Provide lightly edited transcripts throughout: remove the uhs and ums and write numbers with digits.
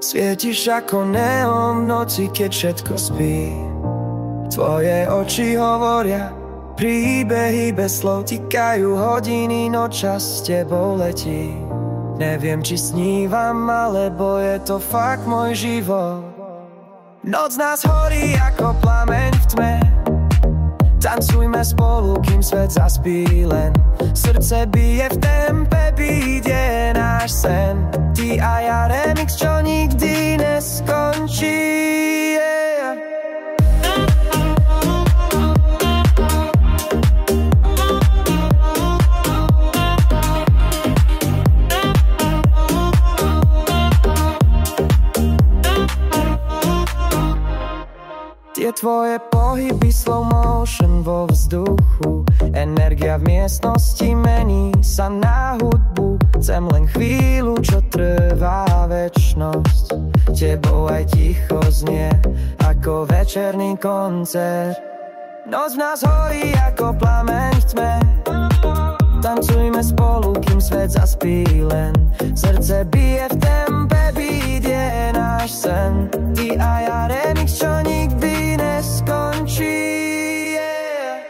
Svietiš ako neon v noci, keď všetko spí. Tvoje oči hovoria príbehy bez slov, tikajú hodiny, no čas s tebou letí. Neviem, či snívam, alebo je to fakt môj život. Noc nás horí ako plameň v tme. Tancujme spolu, kým svet zaspí len. Srdce bije v tempe, beat je náš sen. Ty a ja remix, čo nikdy neskončí, yeah. Tie tvoje pohyby slow motion vo vzduchu. Energia v miestnosti mení sa na hudbu. Chcem len chvíľu, čo trvá večnosť. Tebou aj ticho znie ako večerný koncert. Noc v nás horí ako plameň v tme. Tancujme spolu, kým svet zaspí len. Srdce bije v tempe, beat je náš sen. Ty a ja remix, čo nikdy neskončí, yeah.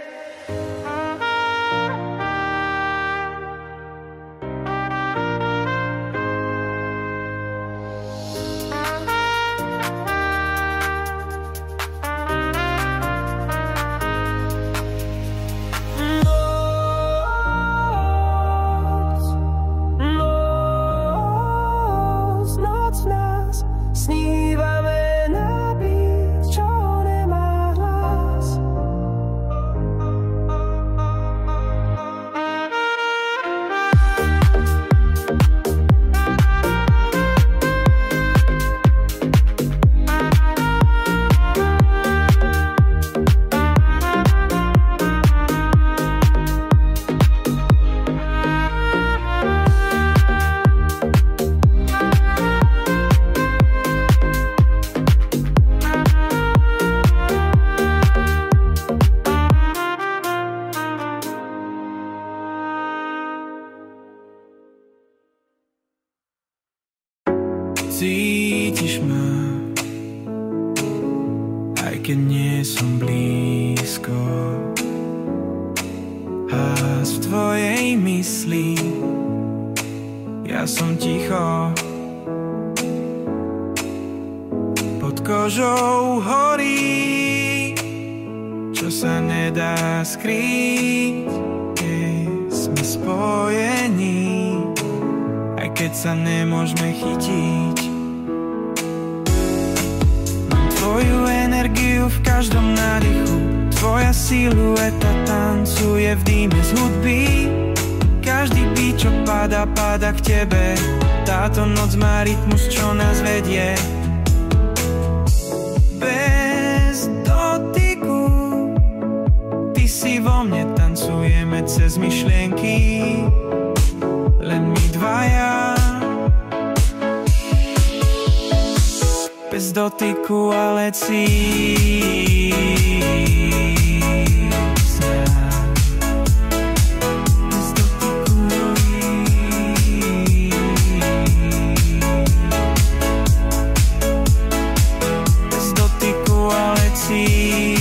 Noc nás snívame na beat, čo nemá hlas. Cítiš ma, aj keď nie som blízko. Hlas v tvojej mysli, ja som ticho. Pod kožou horí, čo sa nedá skryť. Sme spojení, aj keď sa nemôžeme chytiť. Tvoju energiu v každom nádychu, tvoja silueta tancuje v dýme z hudby. Každý beat, čo padá, padá k tebe. Táto noc má rytmus, čo nás vedie. Bez dotyku, ty si vo mne, tancujeme cez myšlienky. Len my dvaja, bez dotyku, ale cítia. Bez dotyku, bez dotyku, ale cítia.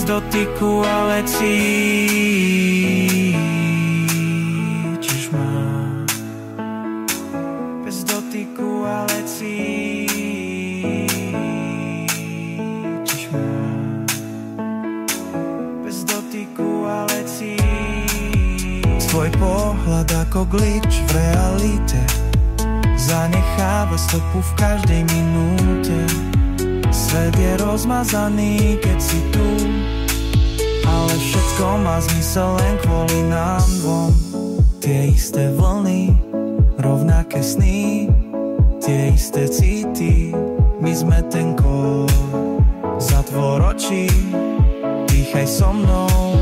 Dotyku, ale cítiš ma. Bez dotyku, ale cítiš ma. Bez dotyku, ale cítiš. Tvoj pohľad ako glitch v realite zanecháva stopu v každej minúte. Svet je rozmazaný, keď si tu, ale všetko má zmysel len kvôli nám dvom. Tie isté vlny, rovnaké sny, tie isté city, my sme ten kód. Zatvor oči, dýchaj so mnou,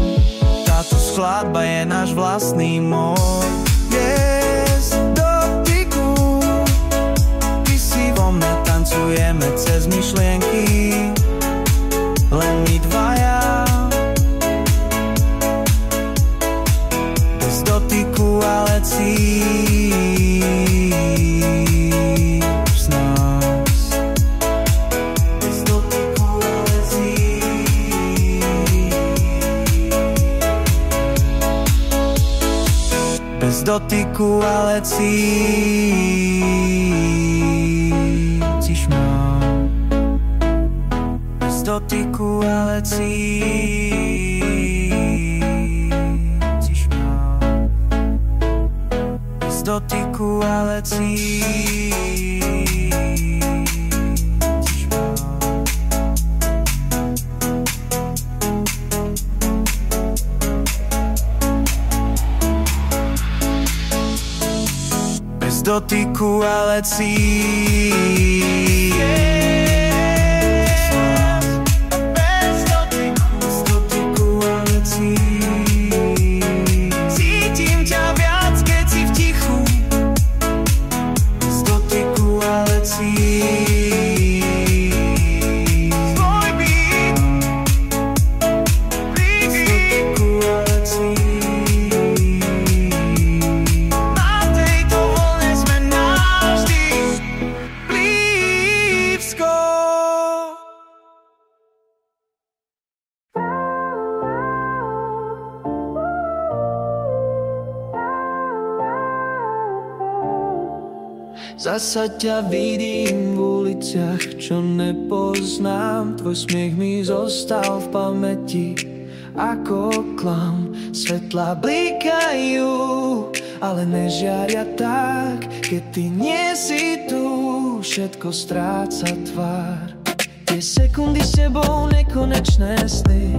táto skladba je náš vlastný mód. Bez dotyku, ty si vo mne, tancujeme cez myšlienky, len my dvaja. Bez dotyku, ale cítiš z nás. Bez dotyku, ale cítiš. Bez dotyku, ale cítiš ma. Bez dotyku, ale cítiš ma. Bez dotyku, ale cítiš ma. Bez dotyku, ale cítiš. Cítim ťa viac, keď si v tichu. Bez dotyku, ale cítiš tvoj byt. Bez dotyku, ale cítiš. Na tejto vlne sme navždy blízko. Zasa ťa vidím v uliciach, čo nepoznám. Tvoj smiech mi zostal v pamäti ako klam. Svetlá blikajú, ale nežiaria tak. Keď ty nie si tu, všetko stráca tvár. Tie sekundy s tebou, nekonečné sny,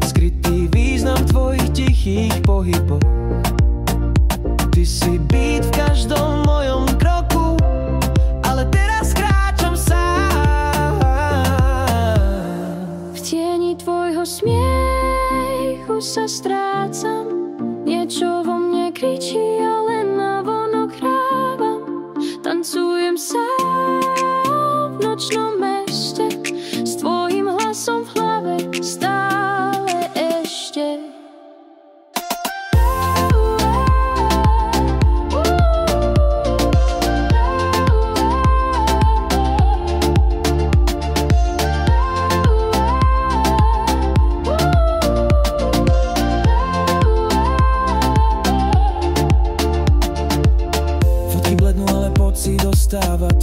skrytý význam tvojich tichých pohybov. Ty si byt v každom mojom kroku, ale teraz kráčam sám. V tieni tvojho smiechu sa strácam. Niečo vo mne kričí, ale navonok hrávam. Tancujem sám v nočnom meste, s tvojim hlasom v hlave stále ešte.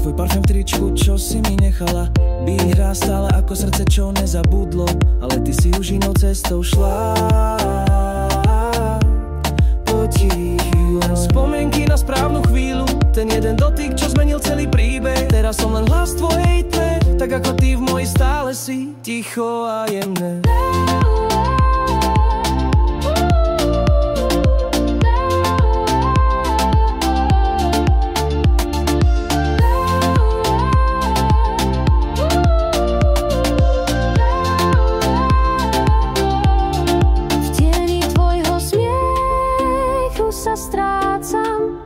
Tvoj parfém v tričku, čo si mi nechala. By hrá stále ako srdce, čo nezabudlo, ale ty si už inou cestou šla. Potichu, len spomienky na správnu chvíľu, ten jeden dotyk, čo zmenil celý príbeh. Teraz som len hlas tvojej tme, tak ako ty v mojej stále si ticho a jemné. Strácam,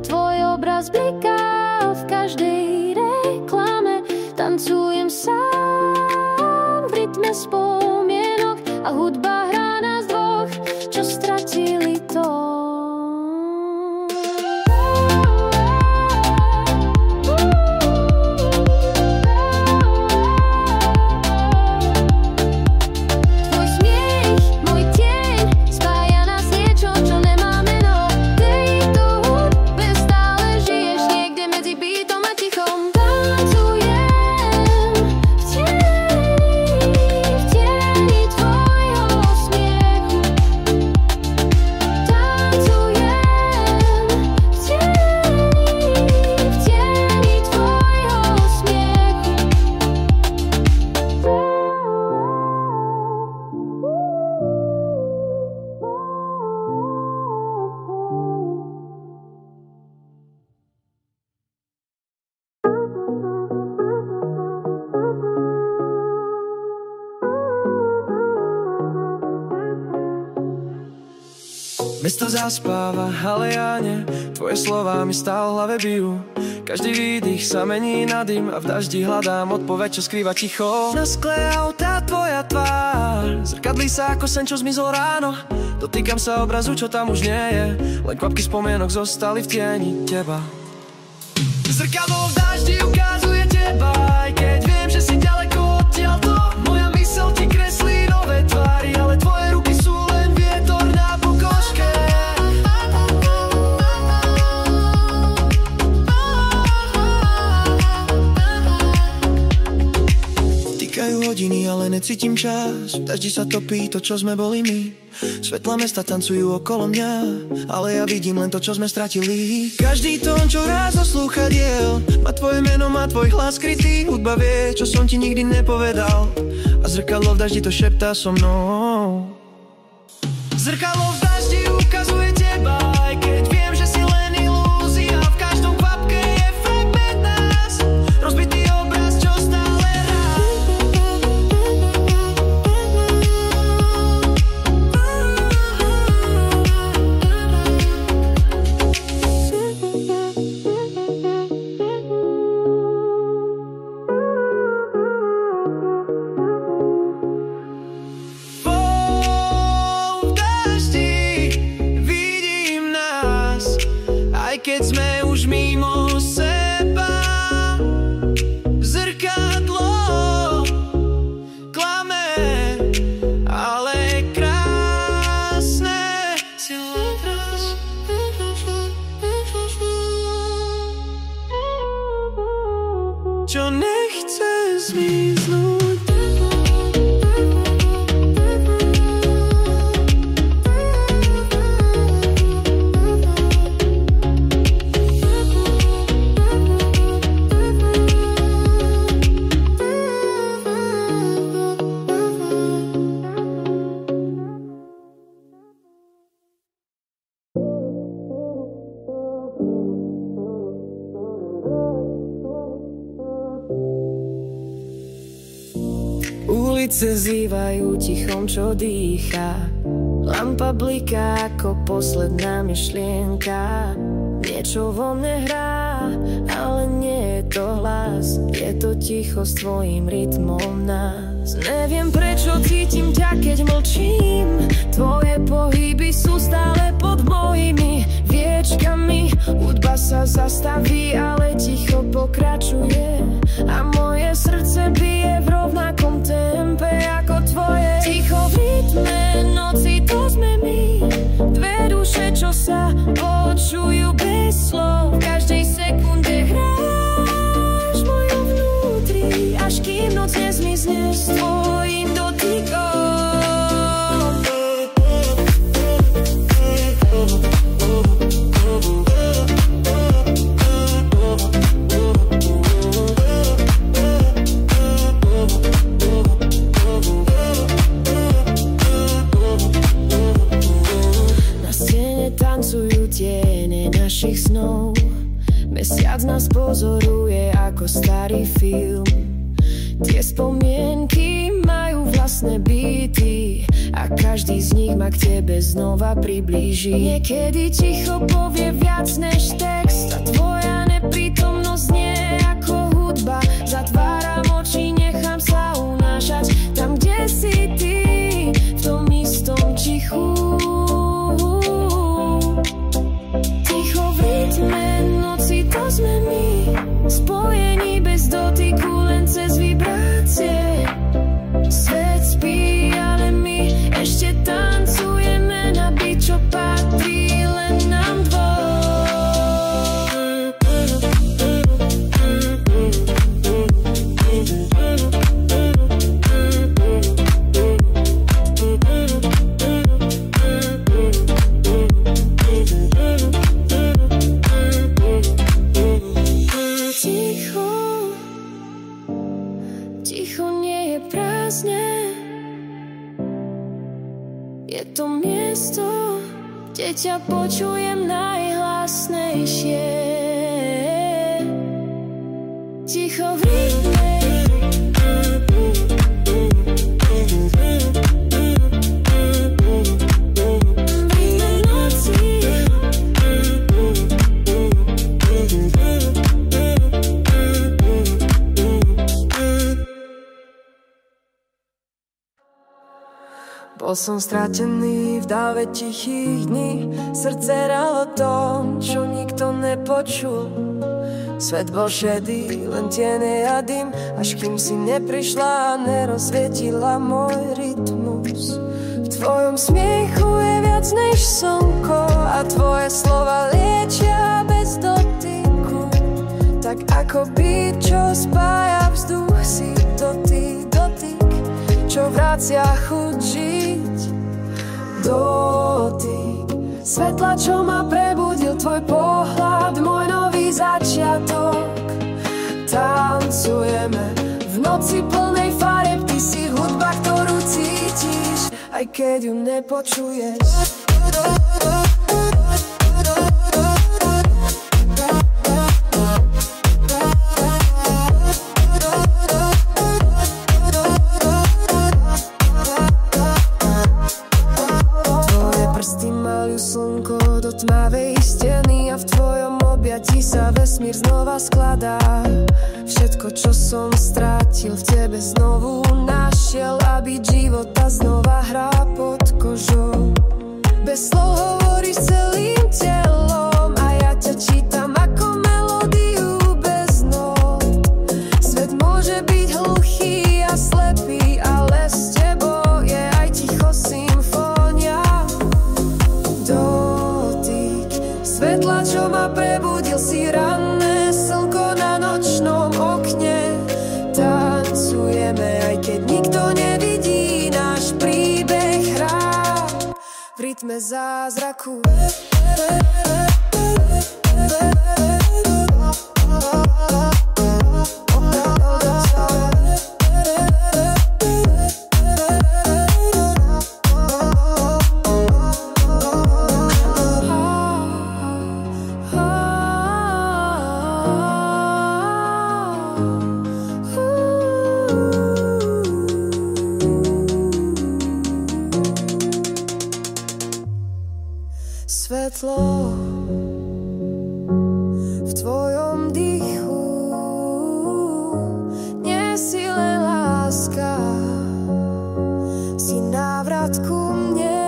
tvoj obraz bliká v každej reklame. Tancujem sám v rytme spomienok a hudba hrá nás dvoch, čo stratili tón. Tvoj smiech, môj tieň, spája nás niečo, čo nemá meno. Mesto zaspáva, ale ja nie. Tvoje slová mi stále v hlave bijú. Každý výdych sa mení na dym a v daždi hľadám odpoveď, čo skrýva ticho. Na skle auta tvoja tvár zrkadlí sa ako sen, čo zmizol ráno. Dotýkam sa obrazu, čo tam už nie je, len kvapky spomienok zostali v tieni teba. Zrkadlo v daždi ukazuje teba, aj keď viem, že si ďaleko odtiaľto. Moja myseľ ti kreslí nové tvary, ale tvoje ruky sú len vietor na pokožke. Tikajú hodiny, ale necítim čas. V daždi sa topí to, čo sme boli my. Svetla mesta tancujú okolo mňa, ale ja vidím len to, čo sme stratili. Každý tón, čo raz do slúchadiel, má tvoje meno, má tvoj hlas skrytý. Hudba vie, čo som ti nikdy nepovedal, a zrkadlo v daždi to šeptá so mnou. Zrkadlo v daždi ukazuje teba, aj keď viem, že si len ilúzia. V každom kvapke je fragment nás, rozbitý obraz, čo stále hrá. Keď sme už mimo seba, zrkadlo klame, ale krásne. Čo nechce zmiznúť. Ulice zývajú tichom, čo dýcha. Lampa bliká ako posledná myšlienka. Niečo vo mne hrá, ale nie je to hlas. Je to ticho s tvojím rytmom nás. Neviem, prečo cítim ťa, keď mlčím. Tvoje pohyby sú stále pod mojimi viečkami. Hudba sa zastaví, ale ticho pokračuje. A moje srdce bije v rovnakom tempe ako tvoje. Ticho v rytme noci, to sme my. Dve duše, čo sa počujú bez slov. V každej sekunde hráš v mojom vnútri, až kým noc nezmizne s tvojím dotykom. Tancujú tiene našich snov. Mesiac nás pozoruje ako starý film. Tie spomienky majú vlastné byty a každý z nich ma k tebe znova priblíži. Niekedy ticho povie viac než text a tvoja neprítomnosť nie ako hudba. Zatváram oči, nechám sa unášať tam, kde si ty, v tom istom tichu. Noci, to sme my, spojení bez dotyku, len cez vibrácie. Svet spí, ale my ešte tancujeme na beat, čo patrí len nám dvom. Ticho nie je prázdne. Je to miesto, kde ťa počujem najhlasnejšie. Ticho v rytme. V rytme noci. Bol som stratený v dáve tichých dní, srdce ralo tom, čo nikto nepočul. Svet bol šedý, len tiene a dym, až kým si neprišla a nerozvietila môj rytmus. V tvojom smiechu je viac než slnko a tvoje slova liečia bez dotyku. Tak ako byt, čo spája vzduch, si to ty, dotyk, čo vracia chuť žiť. Dotyk svetla, čo ma prebudil, tvoj pohľad, môj nový začiatok. Tancujeme v noci plnej farieb, ty si hudba, ktorú cítiš, aj keď ju nepočuješ. Slnko do tmavej steny a v tvojom objatí sa vesmír znova skladá. Všetko, čo som strátil, v tebe znovu našiel, aby života znova hrá pod kožou. Bez slov hovoríš celým telom a ja ťa čítam ako melódiu bez nót. Svet môže byť hluchý a slepý, ale s tebou je aj ticho symfónia. Dotyk svetla, čo ma prebudil, si ranné slnko na nočnom okne. Tancujeme, aj keď nikto nevidí, náš príbeh hrá v rytme zázraku. Svetlo v tvojom dýchu, nie si len láska, si návrat ku mne.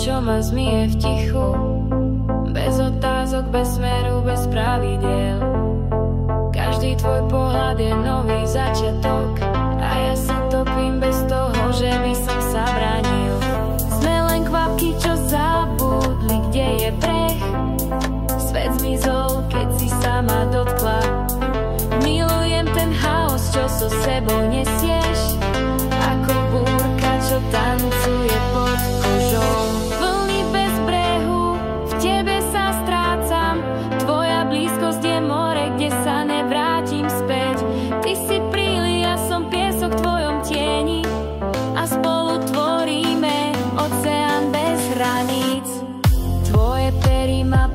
Čo ma zmije v tichu, bez otázok, bez smeru, bez pravidiel. Každý tvoj pohľad je nový začiatok a ja sa topím bez toho, že by som sa bránil. Sme len kvapky, čo zabudli, kde je breh. Svet zmizol, keď si sa ma dotkla. Milujem ten chaos, čo so sebou nesieš, ako búrka, čo tancuje pod kožou.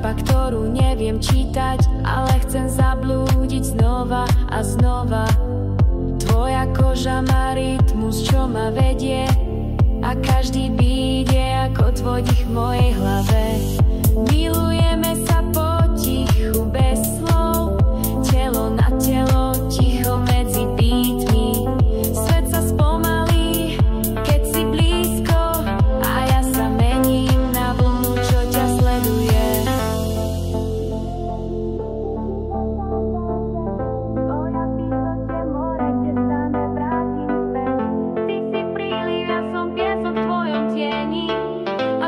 Ktorú neviem čítať, ale chcem zablúdiť znova a znova. Tvoja koža má rytmus, čo ma vedie, a každý beat je ako tvoj dých v mojej hlave. Milujeme sa potichu, bez slov, telo na telo, ticho medzi beatmi. Svet sa spomalí, keď si blízko, a ja sa mením na vlnu, čo ťa sleduje.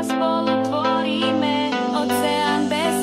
A spolu tvoríme oceán bez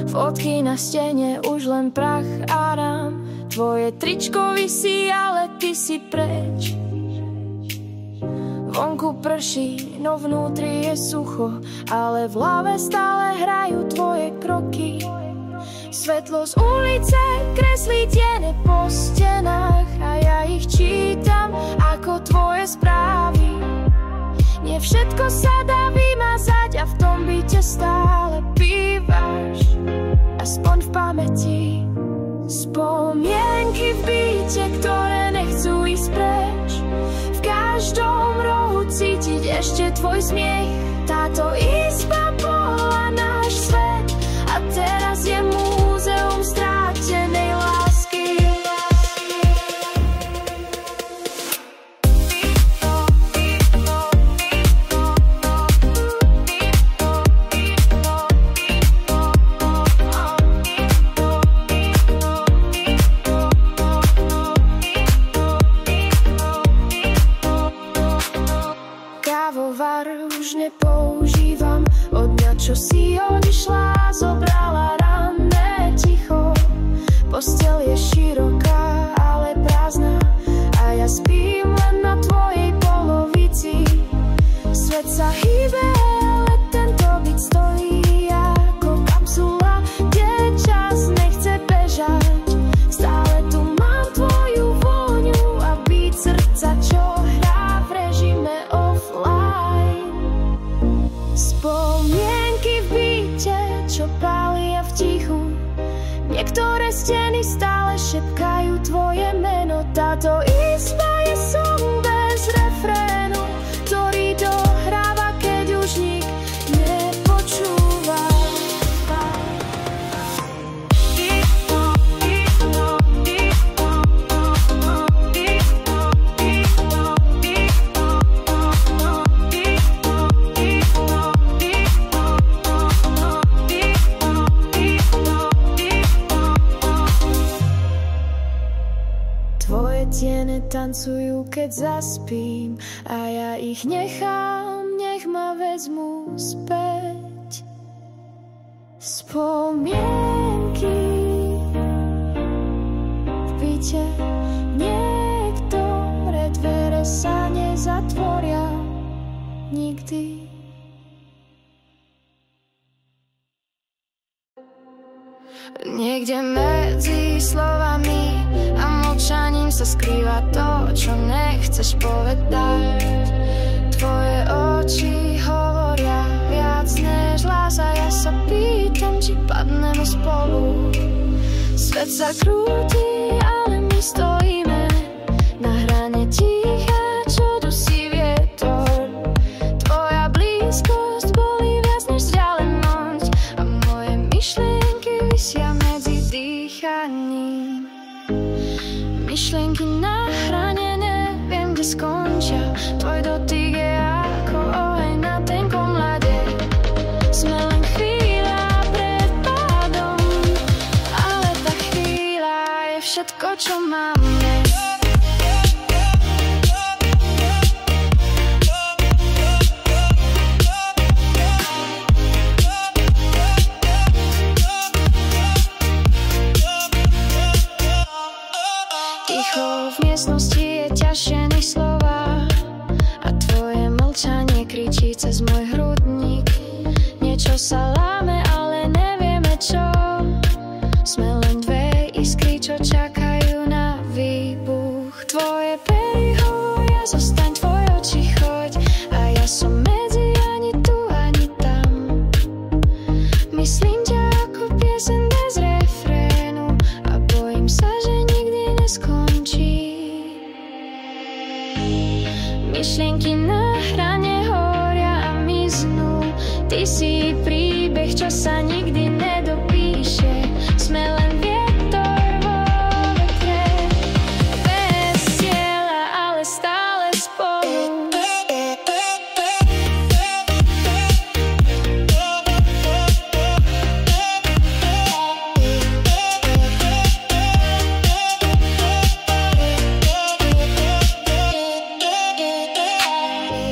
Fotky na stene, už len prach a rám. Tvoje tričko visí, ale ty si preč. Vonku prší, no vnútri je sucho, ale v hlave stále hrajú tvoje kroky. Svetlo z ulice kreslí tiene po stenách a ja ich čítam ako tvoje správy. Nie všetko sa dá vymazať a v tom byte stále bývaš, aspoň v pamäti. Spomienky v byte, ktoré nechcú ísť preč. V každom rohu cítiť ešte tvoj smiech. Táto izba bola náš svet a teraz je múzeum strátenej lásky. Kávovar už nepoužívam, od dňa, čo si odišla, zobrala ranné ticho. Posteľ je široká, ale prázdna a ja spím len na tvojej polovici. Svet sa hýbe, ale tento byt stojí ako kapsula, kde čas nechce bežať. Stále tu mám tvoju vôňu a beat srdca, čo hrá v režime offline. Spomienky v byte, čo pália v tichu. Niektoré steny stále šepkajú tvoje meno. Táto izba je som bez refrénu, ktorý dohráva, keď už nik nepočúva. Tvoje tiene tancujú, keď zaspím a ja ich nechám, nech ma vezmú späť. Spomienky v byte, niektoré dvere sa nezatvoria nikdy. Niekde medzi slovami a mlčaním sa skrýva to, čo nechceš povedať. Tvoje oči hovoria viac než hlas a ja sa pýtam, či padneme spolu. Svet sa krúti, ale my stojíme na hrane ticha, čo dusí vietor. Tvoja blízkosť bolí viac než vzdialenosť a moje myšlienky visia medzi dýchaním. Myšlienky na hrane, neviem, kde skončia. Tvoj dotyk je ako oheň na tenkom ľade. Sme len chvíľa pred pádom, ale tá chvíľa je všetko, čo máme. V miestnosti je ťažšie než slova a tvoje mlčanie kričí cez môj hrudník. Niečo sa láme, ale nevieme čo. Sme len dve iskry, čo čakajú na výbuch. Tvoje pery hovoria, zostaň, tvoje oči choď a ja som medzi ani tu, ani tam. Myslím ťa ako pieseň bez refrénu a bojím sa, že nikdy neskončí. Myšlienky na hrane horia a miznú. Ty si príbeh, čo sa nikdy nedopíše. Sme len vietor vo vetre, bez cieľa, ale stále spolu.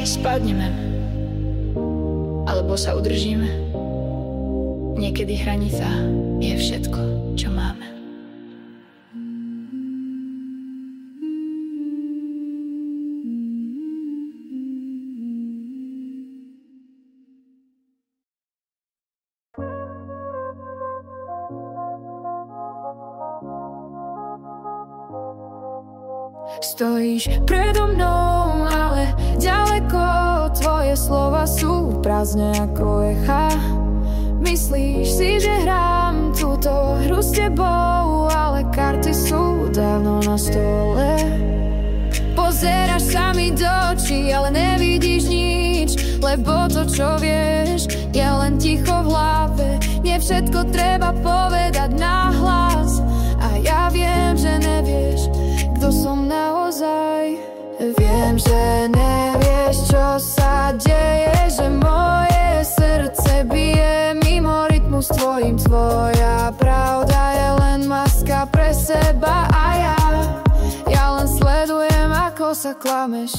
Spadneme, alebo sa udržíme. Niekedy hranica je všetko, čo máme. Stojíš predo mnou, ale ďaleko. Tvoje slova sú prázdne ako echa. Myslíš si, že hrám túto hru s tebou, ale karty sú dávno na stole. Pozeráš sa mi do očí, ale nevidíš nič, lebo to, čo vieš, je len ticho v hlave. Nie všetko treba povedať nahlas, a ja viem, že nevieš, kto som naozaj. Viem, že nevieš, čo sa deje, že moje srdce bije mimo rytmu s tvojím. Tvoja pravda je len maska pre seba a ja len sledujem, ako sa klameš.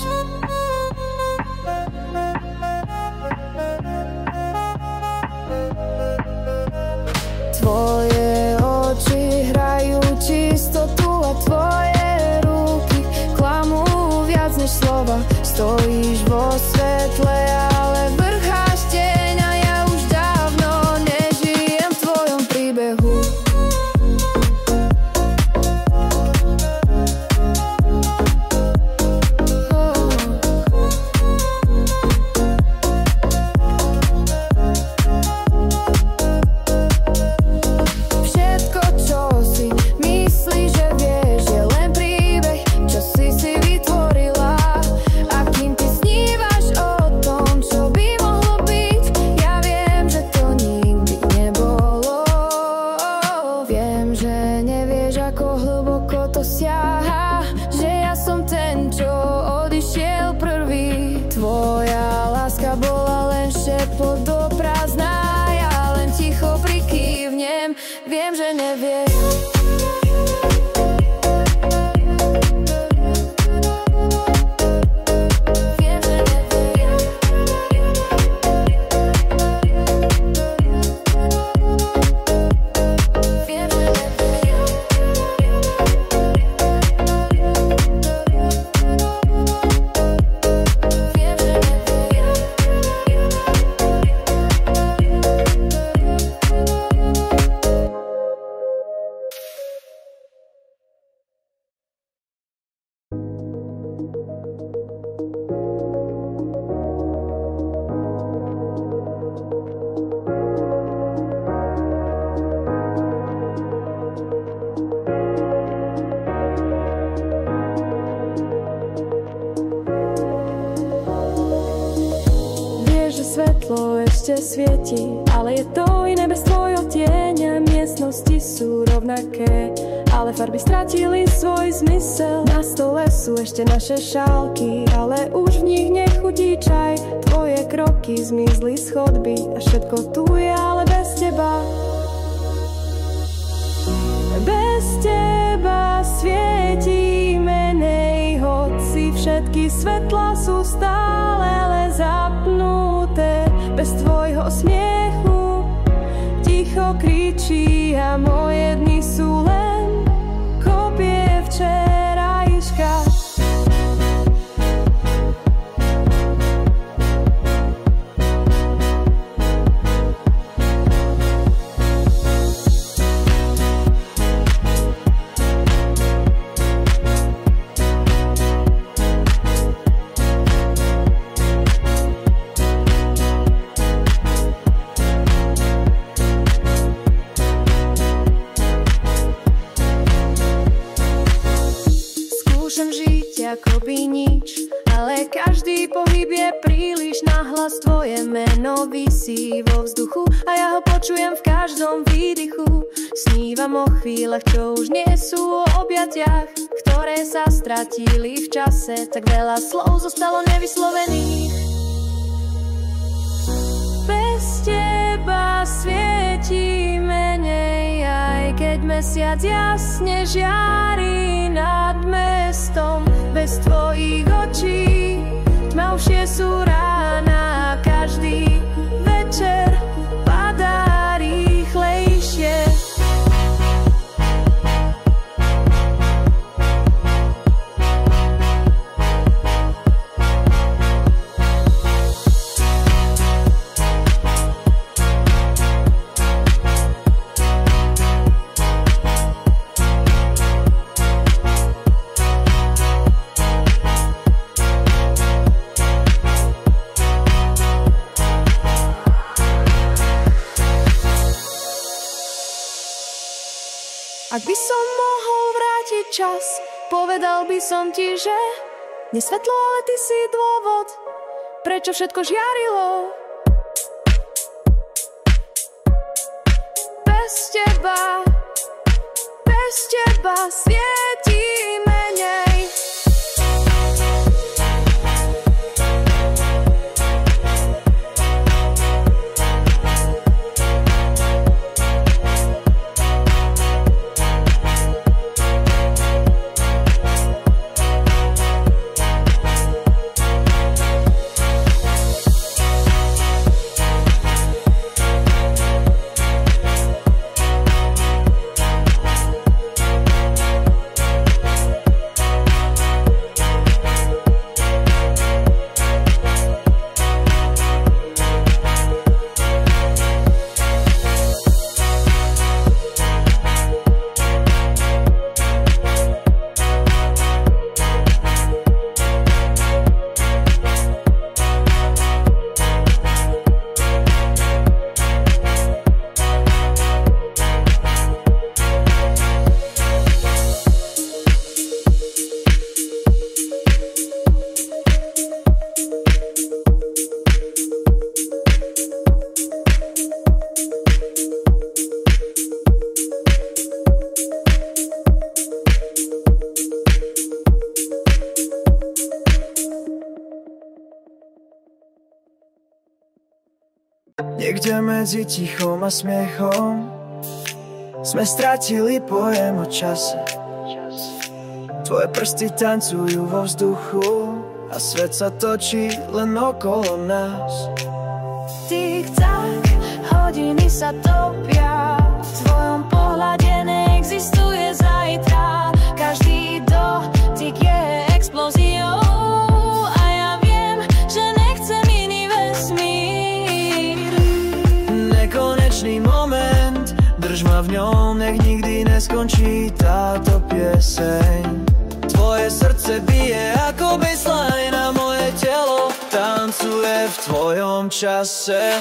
Tvoje oči hrajú čistotu a tvoje ruky klamú viac než slova. Stojíš vo svetle, ale vrcháš tieň a ja už dávno nežijem v tvojom príbehu. Viem, že nevieš. Svetlo ešte svieti, ale je to iné bez tvojho tieňa. Miestnosti sú rovnaké, ale farby stratili svoj zmysel. Na stole sú ešte naše šálky, ale už v nich nechutí čaj. Tvoje kroky zmizli z chodby a všetko tu je, ale bez teba. Bez teba svieti menej, hoci všetky svetlá sú stále ale zapnuté. Bez tvojho smiechu ticho kričí a moje dni sú len kopie včerajška. Akoby nič, ale každý pohyb je príliš nahlas. Tvoje meno visí vo vzduchu a ja ho počujem v každom výdychu. Snívam o chvíľach, čo už nie sú o objatiach, ktoré sa stratili v čase. Tak veľa slov zostalo nevyslovených. Bez teba svieti menej, aj keď mesiac jasne žiari nad mestom. Bez tvojich očí tmavšie sú rána, každý večer padá rýž. Ak by som mohol vrátiť čas, povedal by som ti, že nesvetlo, ale ty si dôvod, prečo všetko žiarilo. Bez teba svieti menej. Niekde medzi tichom a smiechom sme stratili pojem o čase. Tvoje prsty tancujú vo vzduchu a svet sa točí len okolo nás. Tik-tak, hodiny sa topia, v tvojom pohľade neexistuje zajtra. Každý dotyk je explóziou a ja viem, že nechcem iný vesmír. Nekonečný moment, drž ma v ňom, nech nikdy neskončí táto pieseň. Tvoje srdce bije ako baseline a moje telo tancuje v tvojom čase.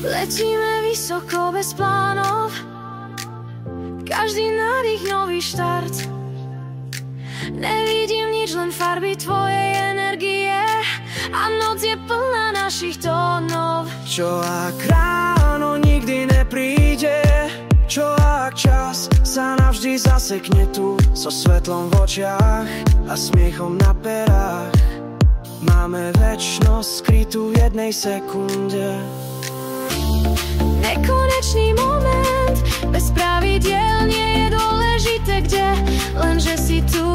Letíme vysoko bez plánov, každý nádych nový štart. Nevidím nič, len farby tvojej energie a noc je plná našich tónov. Čo ak ráno nikdy nepríde? Čo ak čas sa navždy zasekne tu so svetlom v očiach a smiechom na perách? Máme večnosť skrytú v jednej sekunde. Nekonečný moment, bez pravidiel nie je dôležité kde, lenže si tu.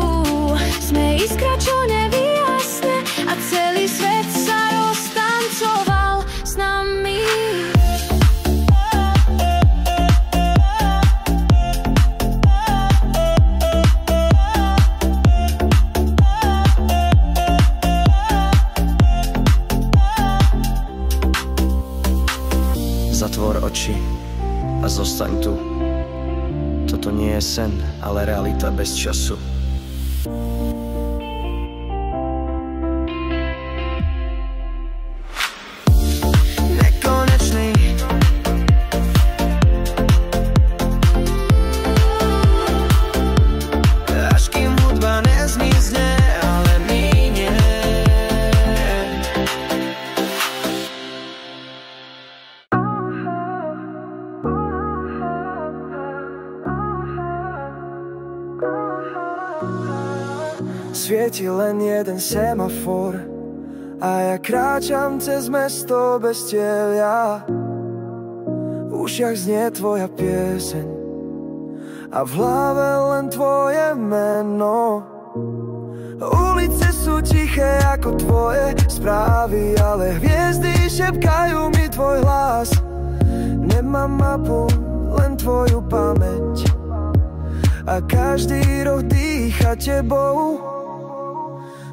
Sme iskra, čo nevyjasne a celý svet sa roztancoval s nami. Zatvor oči a zostaň tu. Toto nie je sen, ale realita bez času. Nekonečný. Až kým hudba nezmizne, ale minie. Svieti len jeden semafor a ja kráčam cez mesto bez cieľa. V ušiach znie tvoja pieseň a v hlave len tvoje meno. Ulice sú tiché ako tvoje správy, ale hviezdy šepkajú mi tvoj hlas. Nemám mapu, len tvoju pamäť a každý roh dýcha tebou.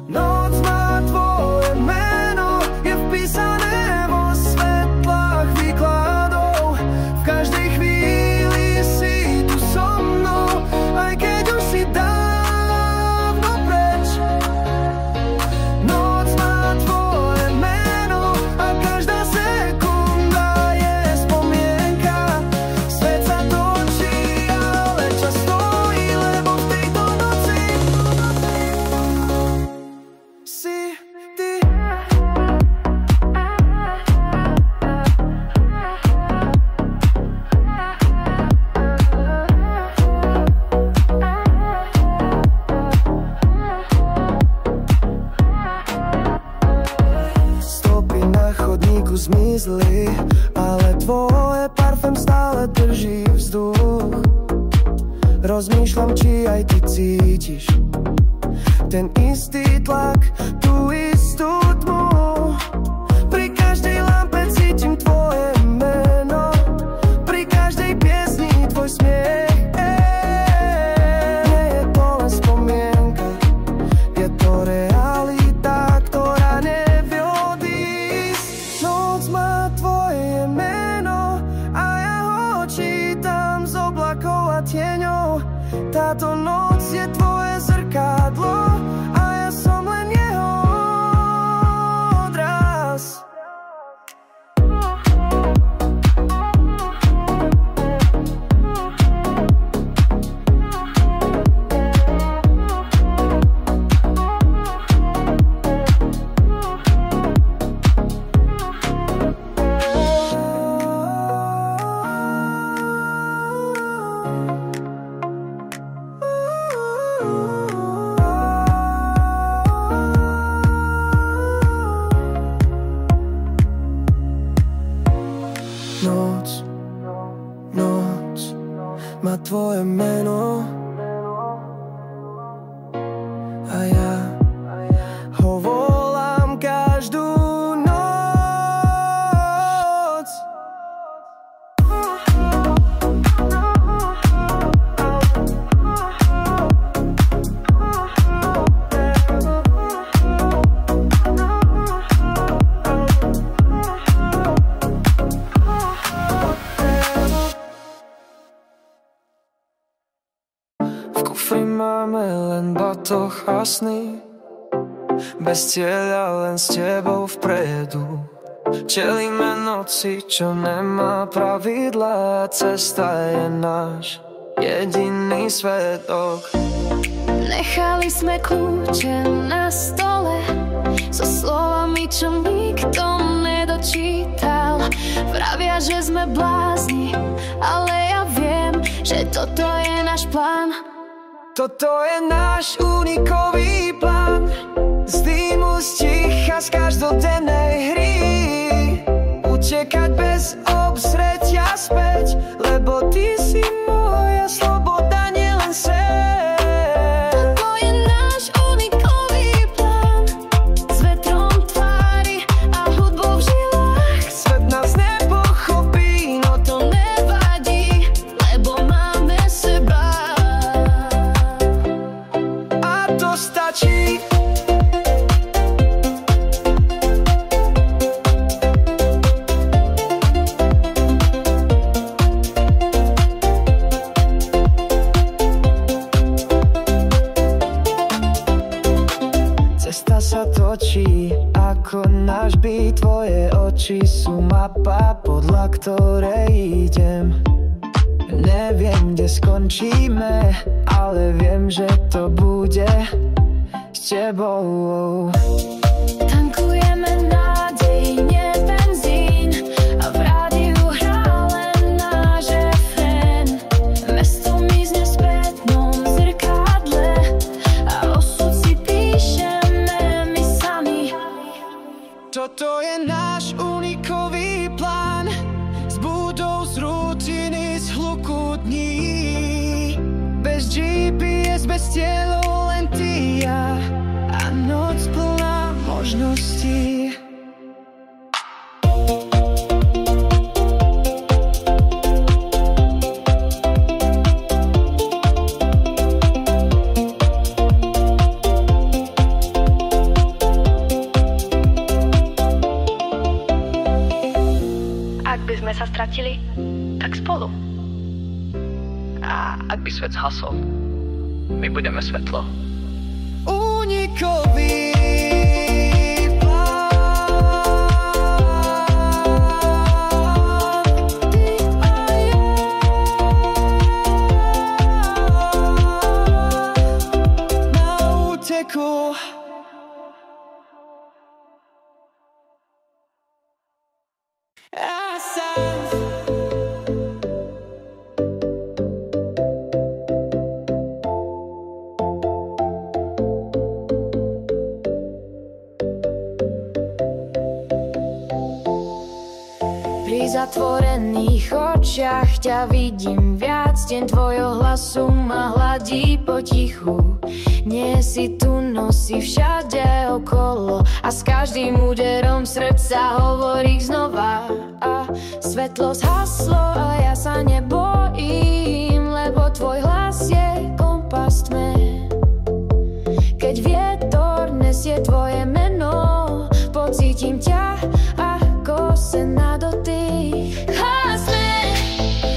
Noc má tvoje meno, je vpísané vo svetlách výkladov. V každej chvíli si tu so mnou, aj keď už si dávno preč. Noc má tvoje meno a každá sekunda je spomienka. Svet sa točí, ale čas stojí, lebo v tejto noci si ty. Stopy na chodníku zmizli, ale tvoje parfém stále drží vzduch. Rozmýšľam, či aj ty cítiš ten istý tlak, tú istú tmu. Pri každej lampe cítim tvoje meno, pri každej piesni tvoj smiech. Nie je to len spomienka, je to realita, ktorá nevie odísť. Noc má tvoje meno a ja ho čítam z oblakov a tieňov. Táto noc je tvoje zrkadlo a ja som len jeho odraz. Noc, noc má tvoje meno a ja ho volám každú noc. V kufri máme len batoh a sny, bez cieľa, len s tebou vpredu. Čelíme noci, čo nemá pravidlá, cesta je náš jediný svedok. Nechali sme kľúče na stole so slovami, čo nikto nedočítal. Vravia, že sme blázni, ale ja viem, že toto je náš plán. Toto je náš unikový plán, z dýmu, z ticha, z každodennej hry. Utekať bez obzretia späť, lebo ty si moja sloboda, nielen sen. Toto je náš unikový plán, s vetrom tvári a hudbou v žilách. Svet nás nepochopí, no to Nevadí, lebo máme seba. a to stačí. Cesta sa točí ako náš byt, tvoje oči sú mapa, podľa ktorej idem. Neviem, kde skončíme, ale viem, že to bude s tebou. Tankujeme nádej, nie benzín, a v rádiu hrá len náš refrén. Mesto mizne v spätnom zrkadle a osud si píšeme my sami. Toto je náš unikový plán, z budov, z rutiny, z hluku dní. Bez GPS, bez cieľov, len ty a noc plná možností. sa stratili, tak spolu. A ak by svet zhasol, my budeme svetlo. Unikový Pri zatvorených očiach ťa vidím viac, deň tvojho hlasu ma hladí potichu. Nie si tu, nosí všade okolo a s každým úderom srdca hovorí znova. A svetlo zhaslo, ale ja sa nebojím, lebo tvoj hlas je kompas tme. Keď vietor nesie tvoje meno, pocítim ťa ako sen na dotyk. Hlasme,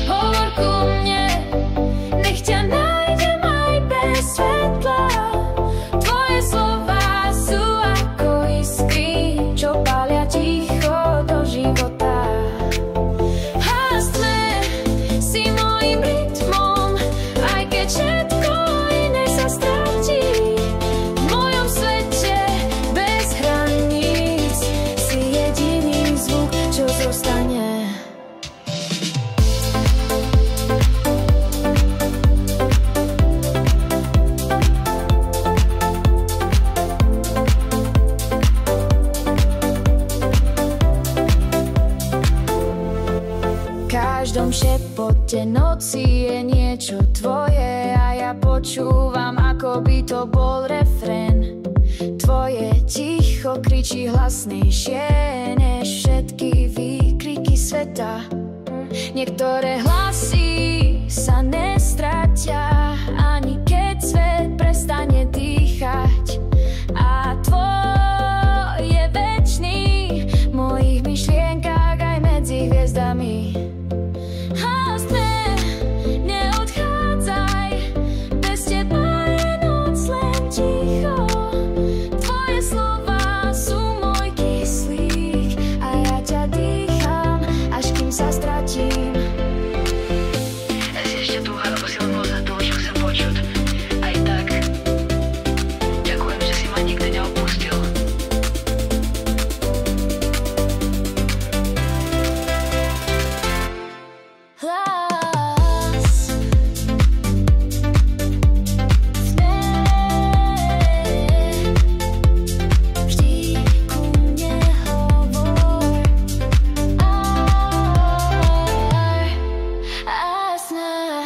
hovor ku mne, nech ťa nájdem aj bez svetla. Tvoje slová sú ako iskry, čo pália ticho do života. Hlasme, si mojím rytmom, aj keď všetko iné sa stratí. V mojom svete bez hraníc si jediný zvuk, čo zostane. V každom šepote noci je niečo tvoje a ja počúvam, ako by to bol refrén. Tvoje ticho kričí hlasnejšie než všetky výkriky sveta. Niektoré hlasy sa nestratia, ani keď svet prestane dýchať. A tvoj je večný v mojich myšlienkach aj medzi hviezdami. Hlasme, neodchádzaj, bez teba je noc len ticho. Tvoje slová sú môj kyslík a ja ťa dýcham, až kým sa stratím. Si ešte túha, lebo si len za toho, čo chcem počuť. Aj tak, ďakujem, že si ma nikdy neopustil. Hlas sme, vždy ku mne hovor a sná.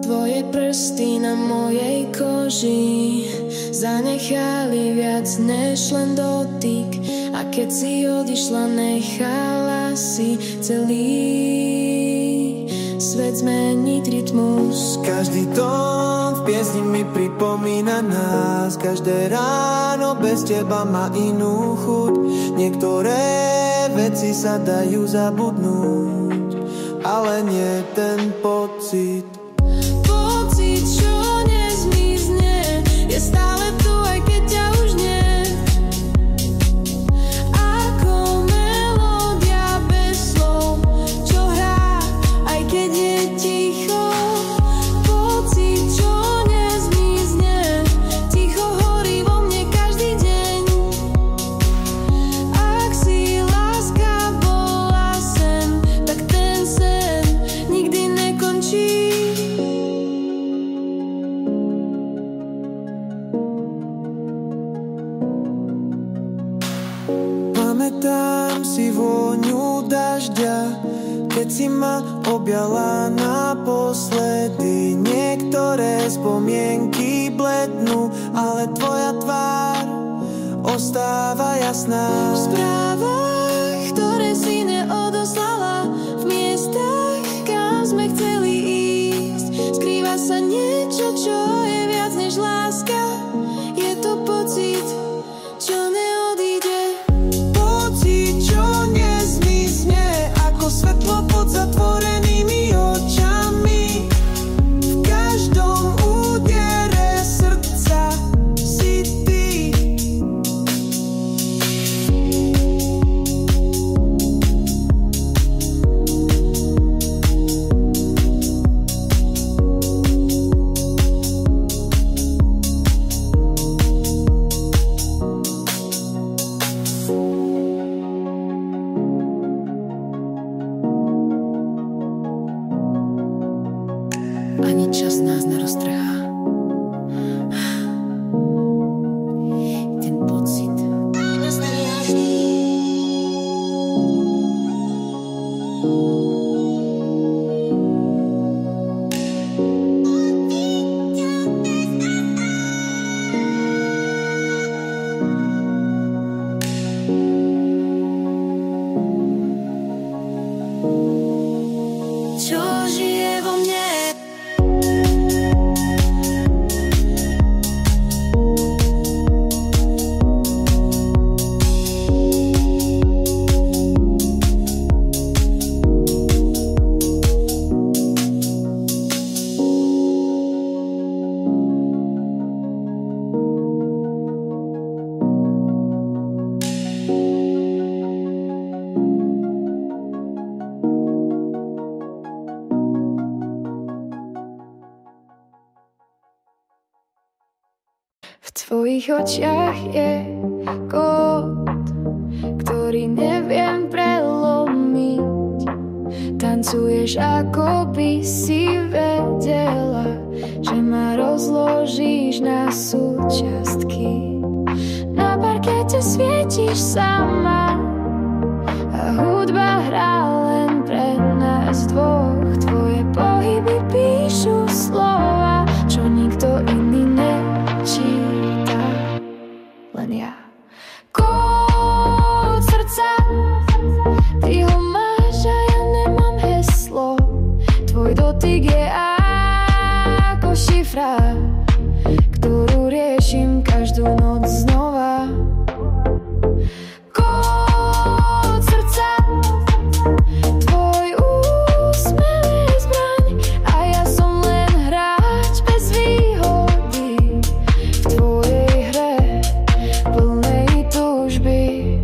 Tvoje prsty na mojej koži zanechali viac než len dotyk. A keď si odišla, nechala si celý svet zmeniť rytmus. Každý tón v piesni mi pripomína nás. Každé ráno bez teba má inú chuť. Niektoré veci sa dajú zabudnúť, ale nie ten pocit. Pocit, čo nezmizne, je stále tu, aj keď ťa už nie. Ako melódia bez slov, čo hrá, aj keď je ticho. Pocit, čo nezmizne, ticho horí vo mne každý deň. Ak si láska bola sen, tak ten sen nikdy nekončí. Pamätám si vôňu dažďa, keď si ma objala naposledy. Niektoré spomienky blednú, ale tvoja tvár ostáva jasná. V správach, ktoré si neodoslala, v miestach, tvojich očiach je kód, ktorý neviem prelomiť. Tancuješ, ako by si vedela, že ma rozložíš na súčiastky. Na parkete svietíš sama a hudba hrá len pre nás dvoch. Tvoje pohyby píšu slova, čo nikto iný nečíta, len ja. Kód srdca, ty ho máš a ja nemám heslo. Tvoj dotyk je ako šifra, ktorú riešim každú noc znova. Kód srdca, tvoj úsmev je zbraň a ja som len hráč bez výhody v tvojej hre plnej túžby.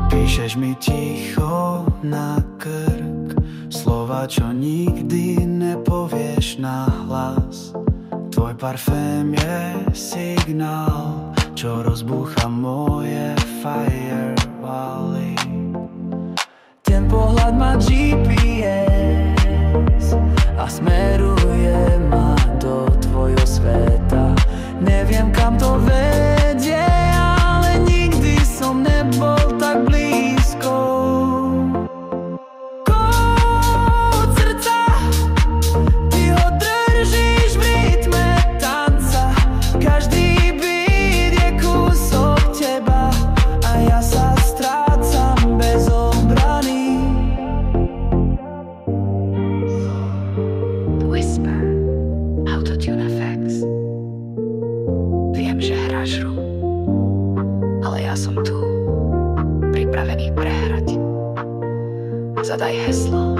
Píšeš mi ticho na krk slova, čo nikdy nepovieš nahlas. Tvoj parfém je signál, čo rozbúcha moje firewaly. Ten pohľad má GPS a smeruje ma do tvojho sveta. Neviem, kam to vedie, ale nikdy som nebol tak blízko. Kód srdca, ty ho držíš v rytme tanca. Každý beat je kúsok teba a ja sa strácam bez obrany. Whisper, Autotune Effects. Viem, že hráš hru, ale ja som tu, pripravený prehrať. Zadaj heslo,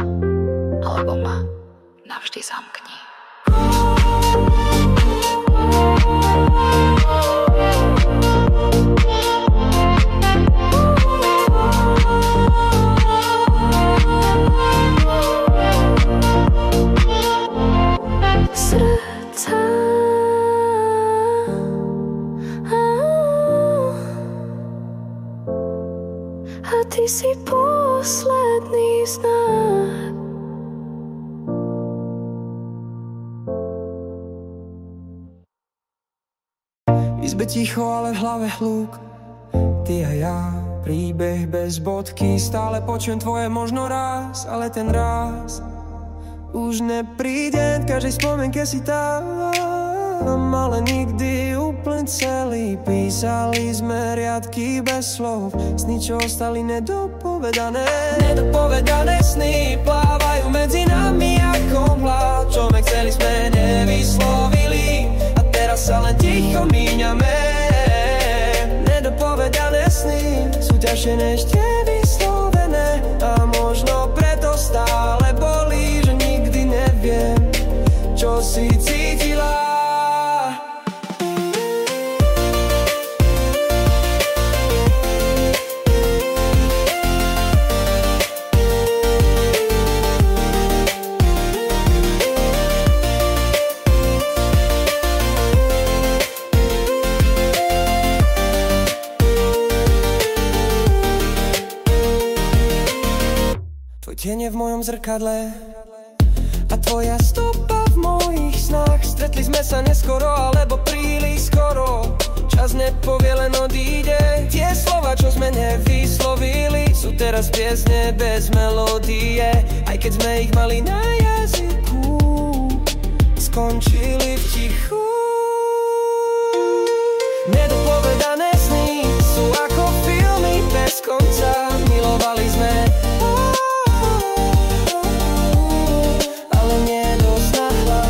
alebo ma navždy zamkni. Srdca, a ty si posledný znak. V izbe ticho, ale v hlave hluk. Ty a ja, príbeh bez bodky. Stále počujem tvoje možno raz, ale ten raz už nepríde. V každej spomienke si tam, ale nikdy úplne celý. Písali sme riadky bez slov, sny, čo ostali nedopovedané. Nedopovedané sny plávajú medzi nami ako mlad, čo my chceli sme nevyslovili a teraz sa len ticho míňame. Nedopovedané sny sú ťažšie než tie vyslovené a možno preto stále bolí, že nikdy neviem, čo si cítila. Tieň v mojom zrkadle a tvoja stopa v mojich snách. Stretli sme sa neskoro, alebo príliš skoro. Čas nepovie, len odíde. Tie slova, čo sme nevyslovili, sú teraz piesne bez melódie. Aj keď sme ich mali na jazyku, skončili v tichu. Nedopovedané sny sú ako filmy bez konca. Milovali sme,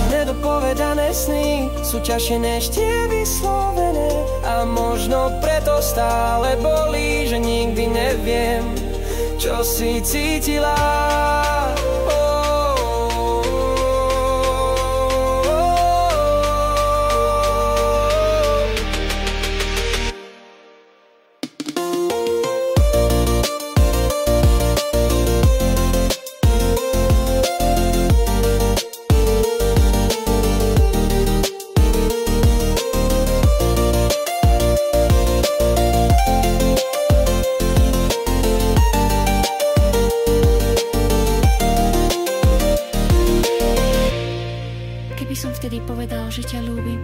nedopovedané sny sú ťažšie než tie vyslovené a možno preto stále bolí, že nikdy neviem, čo si cítila. že ťa ľúbim.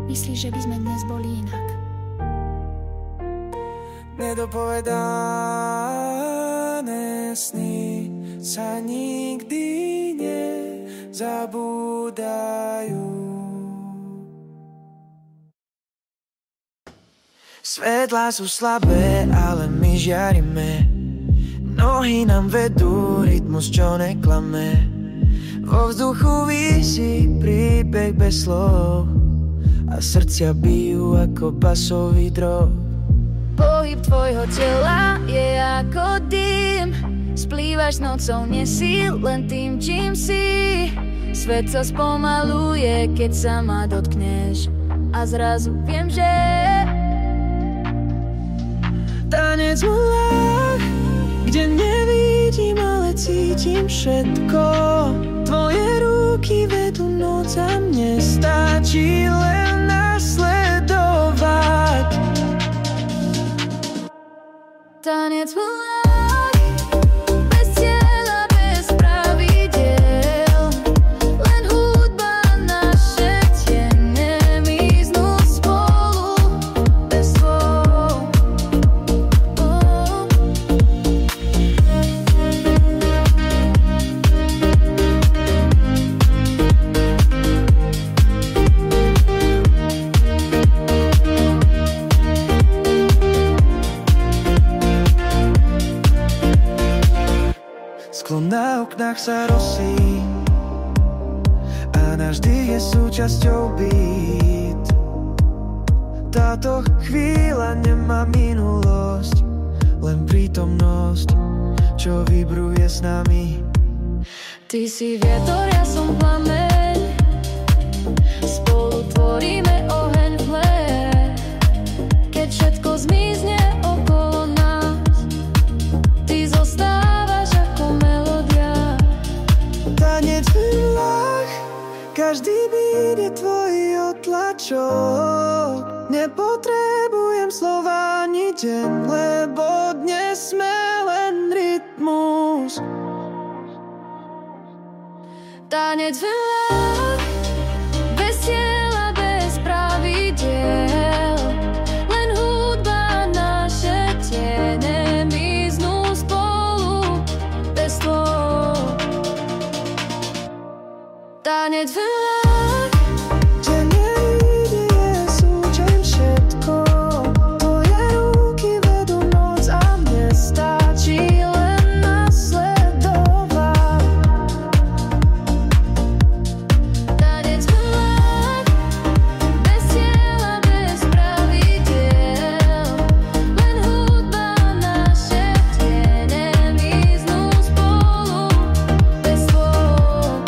Myslíš, že by sme dnes boli inak? Nedopovedané sny sa nikdy nezabúdajú. Svetlá sú slabé, ale my žiarime. Nohy nám vedú, rytmus, čo neklame. Vo vzduchu visí príbeh bez slov a srdcia bijú ako basový drog. Pohyb tvojho tela je ako dym. Splývaš nocou, nie si len tým, čím si. Svet sa spomaluje, keď sa ma dotkneš. A zrazu viem, že tanec mlách, kde nevidím, ale cítim všetko. Tvoje ruky vedú noc a mne stačí len nasledovať. tanec mlák, bez cieľa, bez pravidiel. Len hudba, naše tiene miznú spolu bez slov. Sklo na oknách sa rosí a náš dých je súčasťou beat. Táto chvíľa nemá minulosť, len prítomnosť, čo vibruje s nami. Ty si vietor, ja som plameň. Spolu tvoríme oheň v hle. Keď všetko zmizne okolo nás, ty zostávaš ako melódia. Tanec v mlách, každý beat je tvoj otlačok. Nepotrebujem slova ani deň, lebo dnes sme len rytmus. Tanec v mlách, bez cieľa, bez pravidiel. Len hudba, naše tiene miznú spolu bez slov. Tanec v mlách, Kde nevidie, súčam všetko. Tvoje ruky vedú noc a mne stačí len nasledovať. tanec v mlách, bez cieľa, bez pravidiel. Len hudba, naše tiene miznú spolu bez slov.